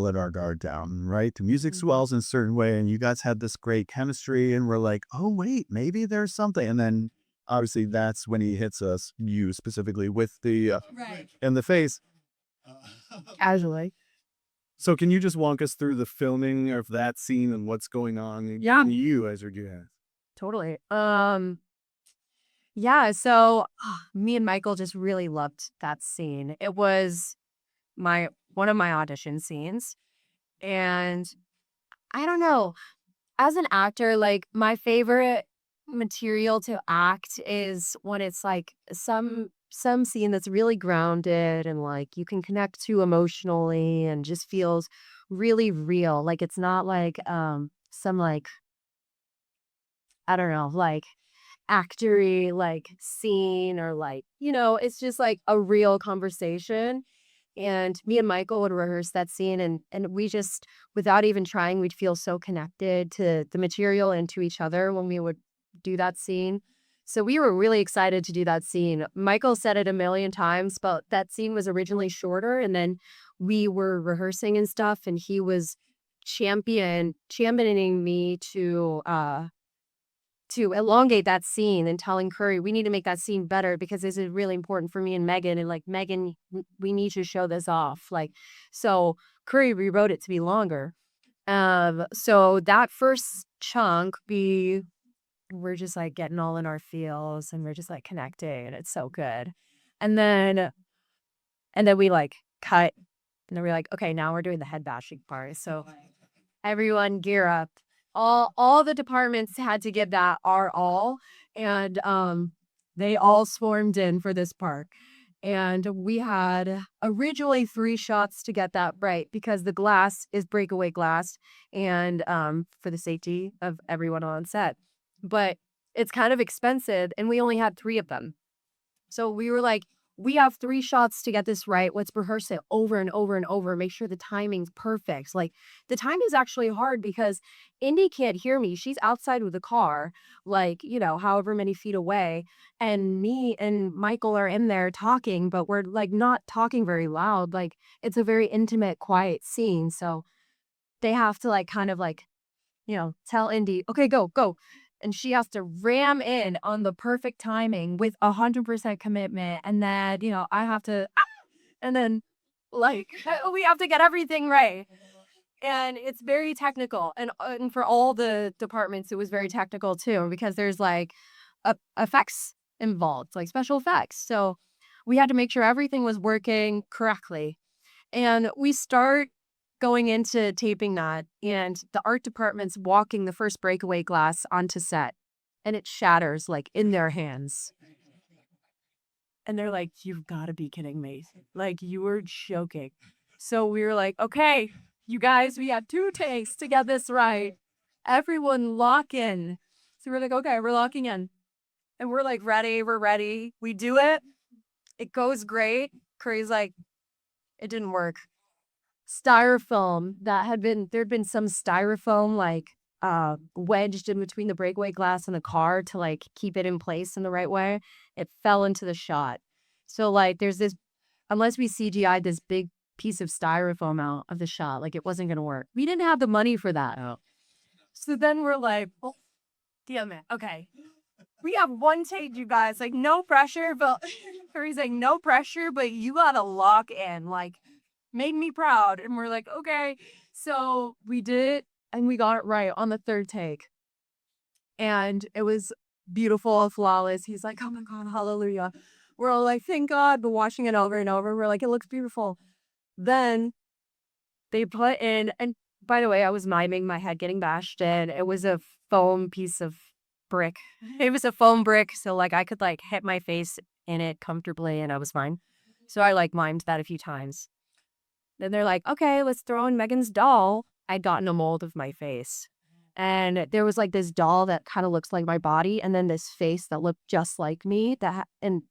let our guard down, right? The music swells in a certain way, and you guys had this great chemistry, and we're like, oh, wait, maybe there's something. And then obviously that's when he hits us, you specifically, with the in the face. Casually. So can you just walk us through the filming of that scene and what's going on Yeah. in you as your guest? Totally. Yeah, so me and Michael just really loved that scene. It was one of my audition scenes. And I don't know, as an actor, like my favorite material to act is when it's like some scene that's really grounded and like you can connect to emotionally and just feels really real. Like it's not like some like I don't know, like actory like scene or like, it's just like a real conversation. And me and Michael would rehearse that scene and we just without even trying, we'd feel so connected to the material and to each other when we would do that scene. So we were really excited to do that scene. Michael said it a million times, but that scene was originally shorter and then we were rehearsing and stuff and he was championing me to elongate that scene and telling Curry, we need to make that scene better because this is really important for me and Megan. And like, Megan, we need to show this off. Like, so Curry rewrote it to be longer. So that first chunk, we're just like getting all in our feels and we're just like connecting and it's so good. And then we like cut and then we're like, okay, now we're doing the head bashing part. So everyone gear up. All the departments had to give that our all, and they all swarmed in for this part. And we had originally 3 shots to get that right because the glass is breakaway glass and for the safety of everyone on set. But it's kind of expensive and we only had 3 of them. So we were like, we have 3 shots to get this right. Let's rehearse it over and over and over. Make sure the timing's perfect. Like the time is actually hard because Indy can't hear me. She's outside with the car, like, however many feet away. And me and Michael are in there talking, but we're like not talking very loud. Like it's a very intimate, quiet scene. So they have to like kind of like, tell Indy, okay, go, go. And she has to ram in on the perfect timing with 100% commitment. And then, I have to, and then like, we have to get everything right. And it's very technical. And for all the departments, it was very technical too, because there's like effects involved, like special effects. So we had to make sure everything was working correctly. And we start going into taping that, and the art department's walking the first breakaway glass onto set, and it shatters like in their hands. And they're like, you've got to be kidding me. Like, you were joking. So we were like, okay, you guys, we have 2 takes to get this right. Everyone lock in. So we're like, okay, we're locking in. And we're like, ready, we're ready. We do it. It goes great. Curry's like, it didn't work. Styrofoam there'd been some styrofoam like wedged in between the breakaway glass and the car to like keep it in place in the right way. It fell into the shot. So like there's this, unless we CGI'd this big piece of styrofoam out of the shot, like it wasn't gonna work. We didn't have the money for that. Oh. So then we're like, oh, damn it. Okay. We have 1 take, you guys. Like no pressure, but Curry's like, no pressure, but you gotta lock in. Like made me proud. And we're like, okay. So we did it and we got it right on the 3rd take. And it was beautiful, flawless. He's like, oh my God, hallelujah. We're all like, thank God. But watching it over and over, we're like, it looks beautiful. Then they put in, and by the way, I was miming my head getting bashed in. It was a foam piece of brick. It was a foam brick. So like I could like hit my face in it comfortably and I was fine. So I like mimed that a few times. Then they're like, okay, let's throw in Megan's doll. I'd gotten a mold of my face. And there was like this doll that kind of looks like my body. And then this face that looked just like me. And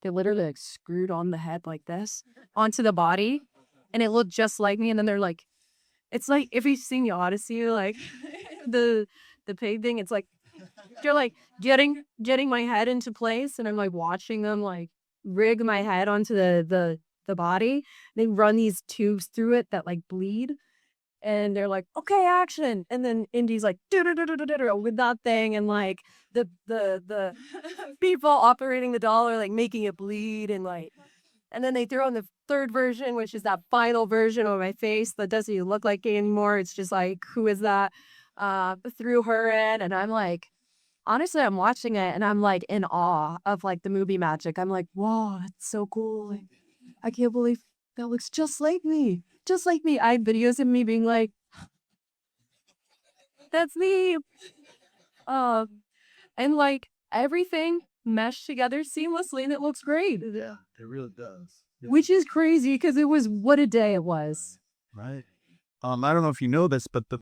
they literally like screwed on the head like this onto the body. And it looked just like me. And then they're like, it's like, if you've seen the Odyssey, like the pig thing, it's like, they're like getting my head into place. And I'm like watching them like rig my head onto the the body. They run these tubes through it that like bleed. And they're like, okay, action. And then Indy's like, with that thing. And like the people operating the doll are like making it bleed. And like, and then they throw in the third version, which is that final version of my face that doesn't even look like it anymore. It's just like, who is that? Threw her in. And I'm like, honestly, I'm watching it and I'm like in awe of like the movie magic. I'm like, whoa, that's so cool. Like, I can't believe that looks just like me. Just like me. I had videos of me being like, that's me. And like everything meshed together seamlessly and it looks great. Yeah, it really does. Yeah. Which is crazy because it was what a day it was. Right. I don't know if you know this, but the